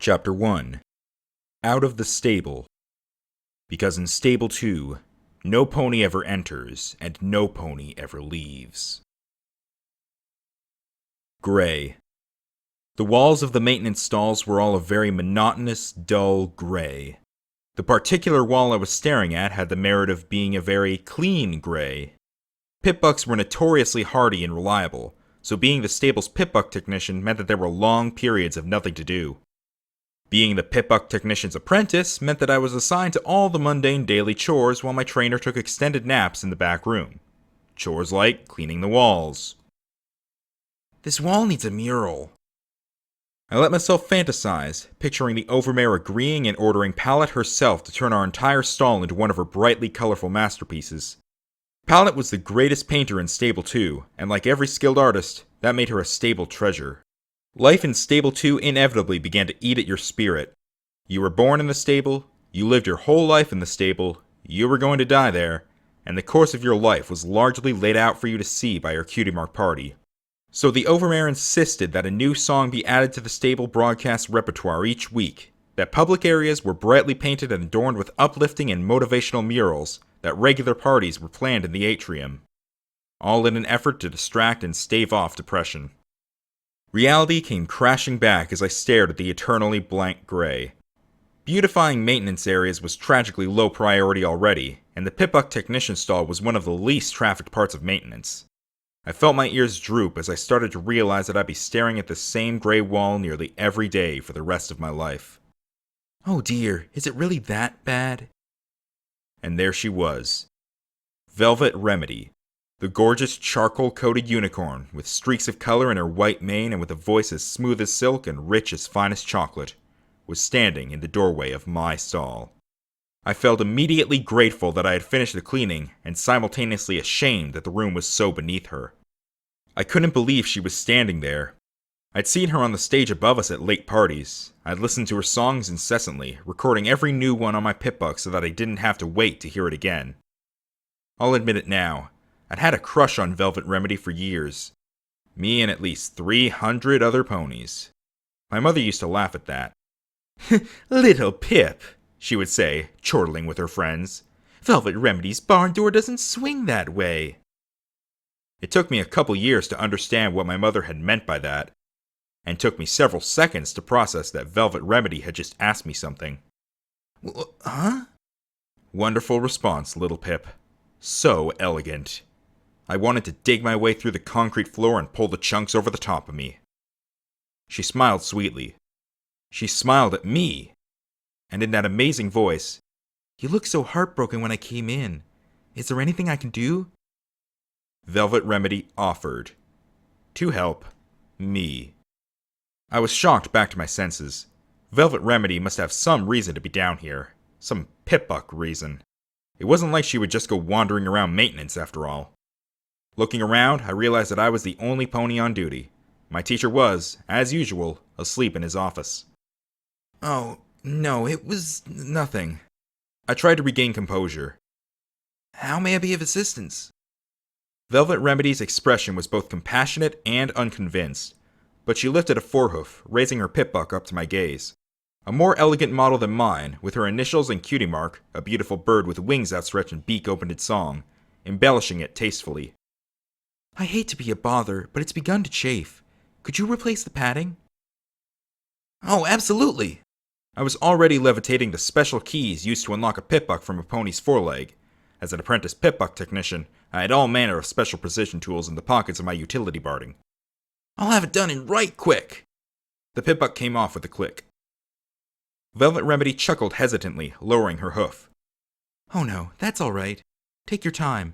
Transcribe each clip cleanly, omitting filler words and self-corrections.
Chapter 1. Out of the Stable. Because in Stable 2, no pony ever enters, and no pony ever leaves. Gray. The walls of the maintenance stalls were all a very monotonous, dull gray. The particular wall I was staring at had the merit of being a very clean gray. Pit-bucks were notoriously hardy and reliable, so being the stable's pit-buck technician meant that there were long periods of nothing to do. Being the pit-buck technician's apprentice meant that I was assigned to all the mundane daily chores while my trainer took extended naps in the back room. Chores like cleaning the walls. This wall needs a mural. I let myself fantasize, picturing the overmare agreeing and ordering Pallet herself to turn our entire stall into one of her brightly colorful masterpieces. Pallet was the greatest painter in Stable 2, and like every skilled artist, that made her a stable treasure. Life in Stable 2 inevitably began to eat at your spirit. You were born in the stable, you lived your whole life in the stable, you were going to die there, and the course of your life was largely laid out for you to see by your cutie mark party. So the Overmare insisted that a new song be added to the stable broadcast repertoire each week, that public areas were brightly painted and adorned with uplifting and motivational murals, that regular parties were planned in the atrium. All in an effort to distract and stave off depression. Reality came crashing back as I stared at the eternally blank gray. Beautifying maintenance areas was tragically low priority already, and the pit-buck technician stall was one of the least trafficked parts of maintenance. I felt my ears droop as I started to realize that I'd be staring at the same gray wall nearly every day for the rest of my life. Oh dear, is it really that bad? And there she was. Velvet Remedy, the gorgeous charcoal-coated unicorn with streaks of color in her white mane and with a voice as smooth as silk and rich as finest chocolate, was standing in the doorway of my stall. I felt immediately grateful that I had finished the cleaning and simultaneously ashamed that the room was so beneath her. I couldn't believe she was standing there. I'd seen her on the stage above us at late parties. I'd listened to her songs incessantly, recording every new one on my pit-buck so that I didn't have to wait to hear it again. I'll admit it now. I'd had a crush on Velvet Remedy for years. Me and at least 300 other ponies. My mother used to laugh at that. Little Pip, she would say, chortling with her friends. Velvet Remedy's barn door doesn't swing that way. It took me a couple years to understand what my mother had meant by that, and took me several seconds to process that Velvet Remedy had just asked me something. Huh? Wonderful response, Little Pip. So elegant. I wanted to dig my way through the concrete floor and pull the chunks over the top of me. She smiled sweetly. She smiled at me. And in that amazing voice, You looked so heartbroken when I came in. Is there anything I can do? Velvet Remedy offered. To help me. I was shocked back to my senses. Velvet Remedy must have some reason to be down here. Some pit-buck reason. It wasn't like she would just go wandering around maintenance after all. Looking around, I realized that I was the only pony on duty. My teacher was, as usual, asleep in his office. Oh, no, it was nothing. I tried to regain composure. How may I be of assistance? Velvet Remedy's expression was both compassionate and unconvinced, but she lifted a forehoof, raising her pit-buck up to my gaze. A more elegant model than mine, with her initials and cutie mark, a beautiful bird with wings outstretched and beak opened in song, embellishing it tastefully. I hate to be a bother, but it's begun to chafe. Could you replace the padding? Oh, absolutely! I was already levitating the special keys used to unlock a pit-buck from a pony's foreleg. As an apprentice pit-buck technician, I had all manner of special precision tools in the pockets of my utility barding. I'll have it done in right quick! The pit-buck came off with a click. Velvet Remedy chuckled hesitantly, lowering her hoof. Oh no, that's all right. Take your time.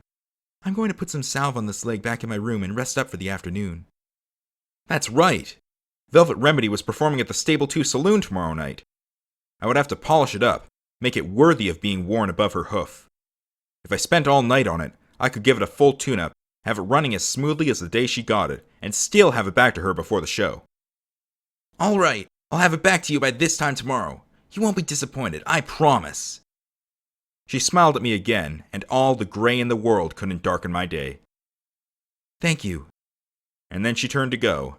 I'm going to put some salve on this leg back in my room and rest up for the afternoon. That's right. Velvet Remedy was performing at the Stable 2 saloon tomorrow night. I would have to polish it up, make it worthy of being worn above her hoof. If I spent all night on it, I could give it a full tune-up, have it running as smoothly as the day she got it, and still have it back to her before the show. All right, I'll have it back to you by this time tomorrow. You won't be disappointed, I promise. She smiled at me again, and all the gray in the world couldn't darken my day. Thank you. And then she turned to go.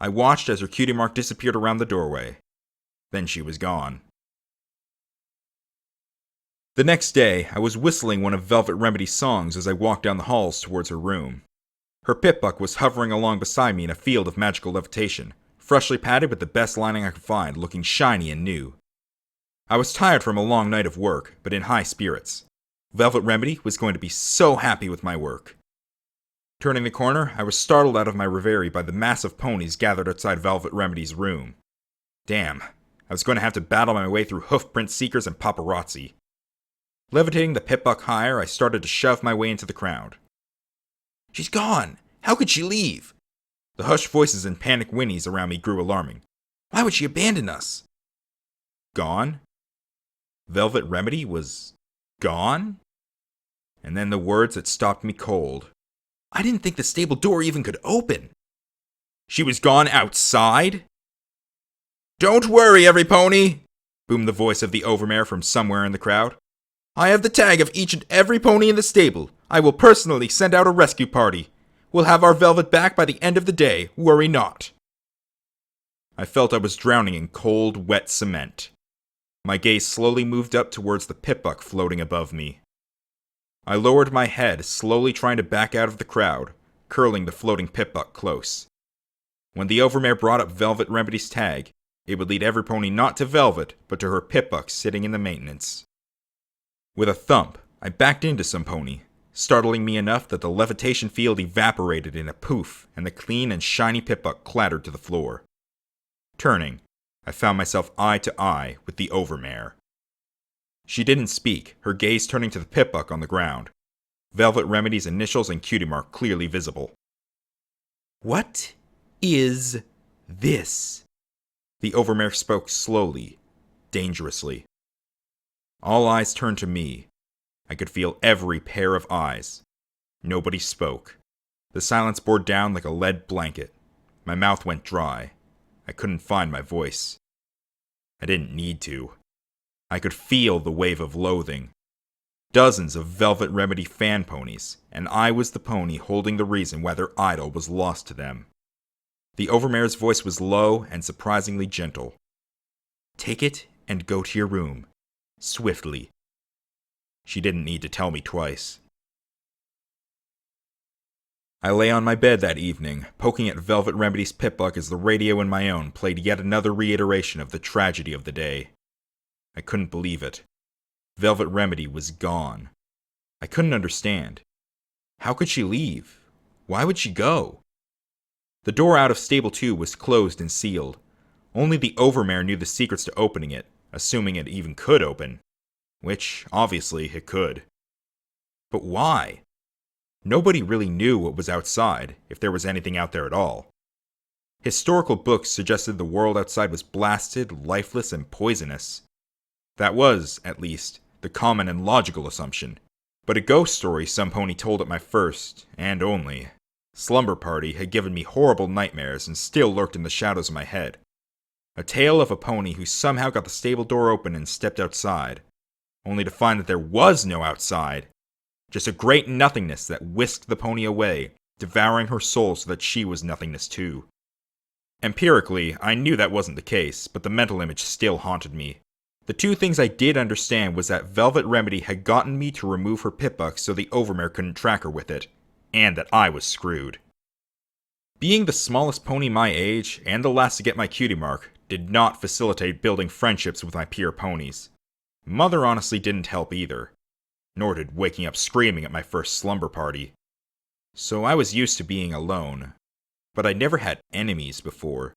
I watched as her cutie mark disappeared around the doorway. Then she was gone. The next day, I was whistling one of Velvet Remedy's songs as I walked down the halls towards her room. Her Pip-Buck was hovering along beside me in a field of magical levitation, freshly padded with the best lining I could find, looking shiny and new. I was tired from a long night of work, but in high spirits. Velvet Remedy was going to be so happy with my work. Turning the corner, I was startled out of my reverie by the mass of ponies gathered outside Velvet Remedy's room. Damn, I was going to have to battle my way through hoofprint seekers and paparazzi. Levitating the Pip-Buck higher, I started to shove my way into the crowd. She's gone! How could she leave? The hushed voices and panicked whinnies around me grew alarming. Why would she abandon us? Gone? Velvet Remedy was gone? And then the words that stopped me cold. I didn't think the stable door even could open. She was gone outside? Don't worry, every pony, boomed the voice of the overmare from somewhere in the crowd. I have the tag of each and every pony in the stable. I will personally send out a rescue party. We'll have our Velvet back by the end of the day, worry not. I felt I was drowning in cold, wet cement. My gaze slowly moved up towards the Pip-Buck floating above me. I lowered my head, slowly trying to back out of the crowd, curling the floating Pip-Buck close. When the overmare brought up Velvet Remedy's tag, it would lead every pony not to Velvet, but to her Pip-Buck sitting in the maintenance. With a thump, I backed into some pony, startling me enough that the levitation field evaporated in a poof and the clean and shiny Pip-Buck clattered to the floor. Turning, I found myself eye to eye with the overmare. She didn't speak, her gaze turning to the Pip-Buck on the ground. Velvet Remedy's initials and cutie mark clearly visible. What is this? The overmare spoke slowly, dangerously. All eyes turned to me. I could feel every pair of eyes. Nobody spoke. The silence bore down like a lead blanket. My mouth went dry. I couldn't find my voice. I didn't need to. I could feel the wave of loathing. Dozens of Velvet Remedy fan ponies, and I was the pony holding the reason why their idol was lost to them. The overmare's voice was low and surprisingly gentle. Take it and go to your room. Swiftly. She didn't need to tell me twice. I lay on my bed that evening, poking at Velvet Remedy's Pip-Buck as the radio in my own played yet another reiteration of the tragedy of the day. I couldn't believe it. Velvet Remedy was gone. I couldn't understand. How could she leave? Why would she go? The door out of Stable 2 was closed and sealed. Only the overmare knew the secrets to opening it, assuming it even could open. Which, obviously, it could. But why? Nobody really knew what was outside, if there was anything out there at all. Historical books suggested the world outside was blasted, lifeless, and poisonous. That was, at least, the common and logical assumption. But a ghost story some pony told at my first, and only, slumber party had given me horrible nightmares and still lurked in the shadows of my head. A tale of a pony who somehow got the stable door open and stepped outside, only to find that there was no outside. Just a great nothingness that whisked the pony away, devouring her soul so that she was nothingness too. Empirically, I knew that wasn't the case, but the mental image still haunted me. The two things I did understand was that Velvet Remedy had gotten me to remove her Pip-Buck so the overmare couldn't track her with it, and that I was screwed. Being the smallest pony my age, and the last to get my cutie mark, did not facilitate building friendships with my peer ponies. Mother honestly didn't help either, nor did waking up screaming at my first slumber party. So I was used to being alone, but I'd never had enemies before.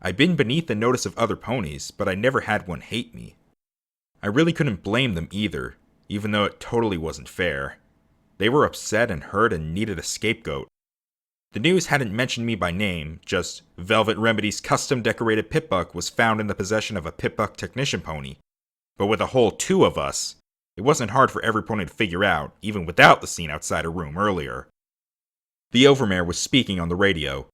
I'd been beneath the notice of other ponies, but I never had one hate me. I really couldn't blame them either, even though it totally wasn't fair. They were upset and hurt and needed a scapegoat. The news hadn't mentioned me by name, just Velvet Remedy's custom-decorated Pip-Buck was found in the possession of a Pip-Buck technician pony. But with a whole two of us, it wasn't hard for every pony to figure out, even without the scene outside her room earlier. The overmare was speaking on the radio.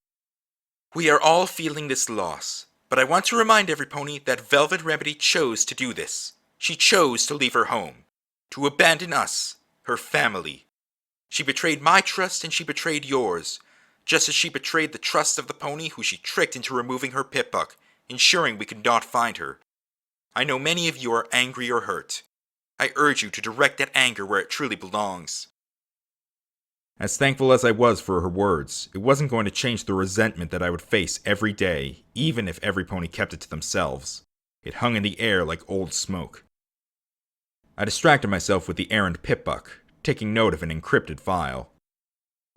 We are all feeling this loss, but I want to remind every pony that Velvet Remedy chose to do this. She chose to leave her home, to abandon us, her family. She betrayed my trust and she betrayed yours, just as she betrayed the trust of the pony who she tricked into removing her Pip-Buck, ensuring we could not find her. I know many of you are angry or hurt. I urge you to direct that anger where it truly belongs. As thankful as I was for her words, it wasn't going to change the resentment that I would face every day, even if every pony kept it to themselves. It hung in the air like old smoke. I distracted myself with the errand pip-buck, taking note of an encrypted file.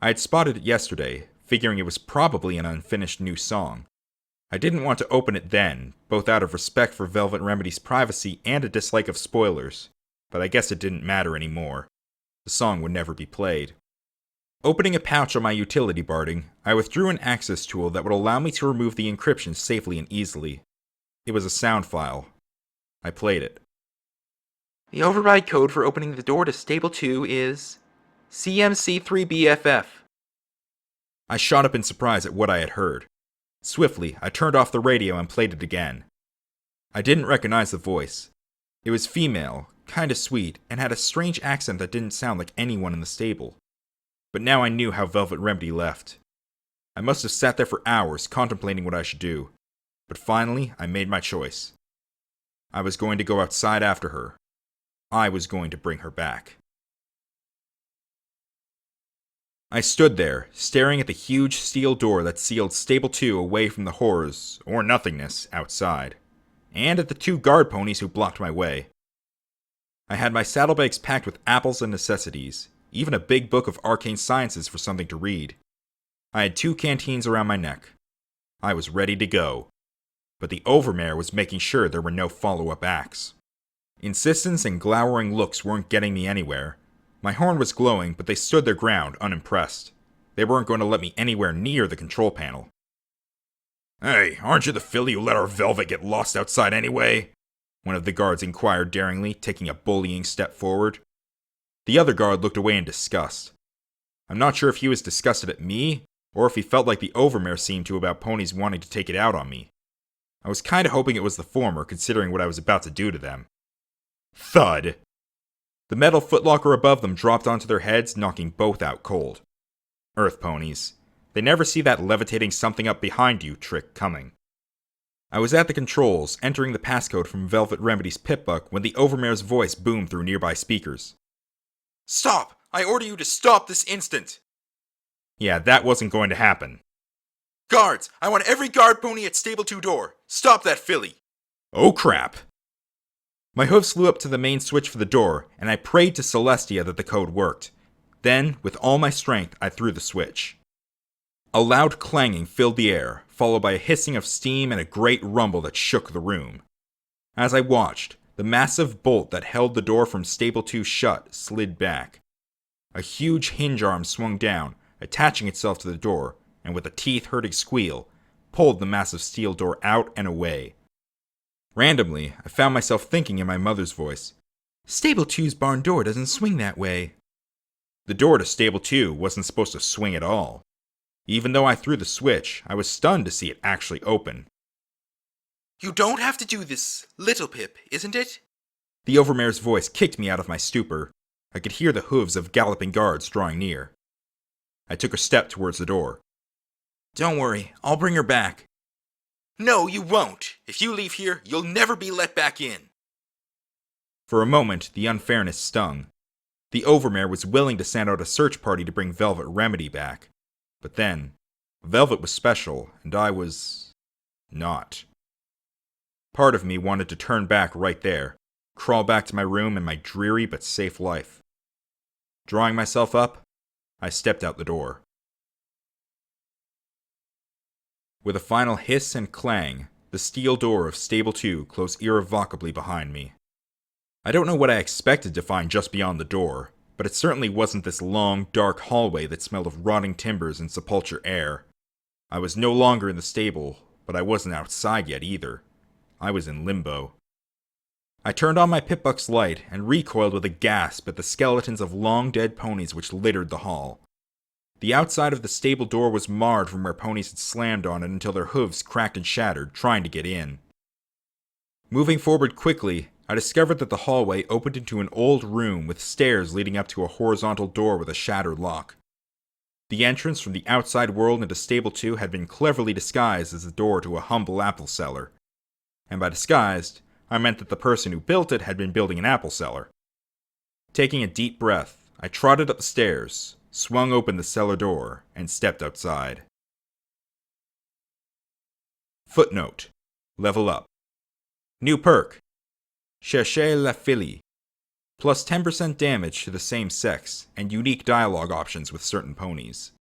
I had spotted it yesterday, figuring it was probably an unfinished new song. I didn't want to open it then, both out of respect for Velvet Remedy's privacy and a dislike of spoilers, but I guess it didn't matter anymore. The song would never be played. Opening a pouch on my utility barding, I withdrew an access tool that would allow me to remove the encryption safely and easily. It was a sound file. I played it. The override code for opening the door to Stable 2 is CMC3BFF. I shot up in surprise at what I had heard. Swiftly, I turned off the radio and played it again. I didn't recognize the voice. It was female, kinda sweet, and had a strange accent that didn't sound like anyone in the stable. But now I knew how Velvet Remedy left. I must have sat there for hours contemplating what I should do. But finally, I made my choice. I was going to go outside after her. I was going to bring her back. I stood there, staring at the huge steel door that sealed Stable 2 away from the horrors, or nothingness, outside, and at the 2 guard ponies who blocked my way. I had my saddlebags packed with apples and necessities, even a big book of arcane sciences for something to read. I had 2 canteens around my neck. I was ready to go. But the overmare was making sure there were no follow-up acts. Insistence and glowering looks weren't getting me anywhere. My horn was glowing, but they stood their ground, unimpressed. They weren't going to let me anywhere near the control panel. "Hey, aren't you the filly who let our Velvet get lost outside anyway?" One of the guards inquired daringly, taking a bullying step forward. The other guard looked away in disgust. I'm not sure if he was disgusted at me, or if he felt like the overmare seemed to about ponies wanting to take it out on me. I was kinda hoping it was the former, considering what I was about to do to them. Thud! The metal footlocker above them dropped onto their heads, knocking both out cold. Earth ponies. They never see that levitating something up behind you trick coming. I was at the controls, entering the passcode from Velvet Remedy's pip-buck when the overmare's voice boomed through nearby speakers. "Stop! I order you to stop this instant!" Yeah, that wasn't going to happen. "Guards! I want every guard pony at Stable 2 door! Stop that filly!" Oh crap! My hooves flew up to the main switch for the door, and I prayed to Celestia that the code worked. Then, with all my strength, I threw the switch. A loud clanging filled the air, followed by a hissing of steam and a great rumble that shook the room. As I watched, the massive bolt that held the door from Stable 2 shut slid back. A huge hinge arm swung down, attaching itself to the door, and with a teeth-hurting squeal, pulled the massive steel door out and away. Randomly, I found myself thinking in my mother's voice, "Stable 2's barn door doesn't swing that way." The door to Stable 2 wasn't supposed to swing at all. Even though I threw the switch, I was stunned to see it actually open. "You don't have to do this, little Pip, isn't it?" The overmare's voice kicked me out of my stupor. I could hear the hooves of galloping guards drawing near. I took a step towards the door. "Don't worry, I'll bring her back." "No, you won't. If you leave here, you'll never be let back in." For a moment, the unfairness stung. The overmare was willing to send out a search party to bring Velvet Remedy back. But then, Velvet was special, and I was... not. Part of me wanted to turn back right there, crawl back to my room and my dreary but safe life. Drawing myself up, I stepped out the door. With a final hiss and clang, the steel door of Stable 2 closed irrevocably behind me. I don't know what I expected to find just beyond the door, but it certainly wasn't this long, dark hallway that smelled of rotting timbers and sepulchre air. I was no longer in the stable, but I wasn't outside yet either. I was in limbo. I turned on my pip-buck's light and recoiled with a gasp at the skeletons of long-dead ponies which littered the hall. The outside of the stable door was marred from where ponies had slammed on it until their hooves cracked and shattered, trying to get in. Moving forward quickly, I discovered that the hallway opened into an old room with stairs leading up to a horizontal door with a shattered lock. The entrance from the outside world into Stable 2 had been cleverly disguised as the door to a humble apple cellar. And by disguised, I meant that the person who built it had been building an apple cellar. Taking a deep breath, I trotted up the stairs, swung open the cellar door, and stepped outside. Footnote. Level up. New perk. Cherchez la filie. Plus 10% damage to the same sex, and unique dialogue options with certain ponies.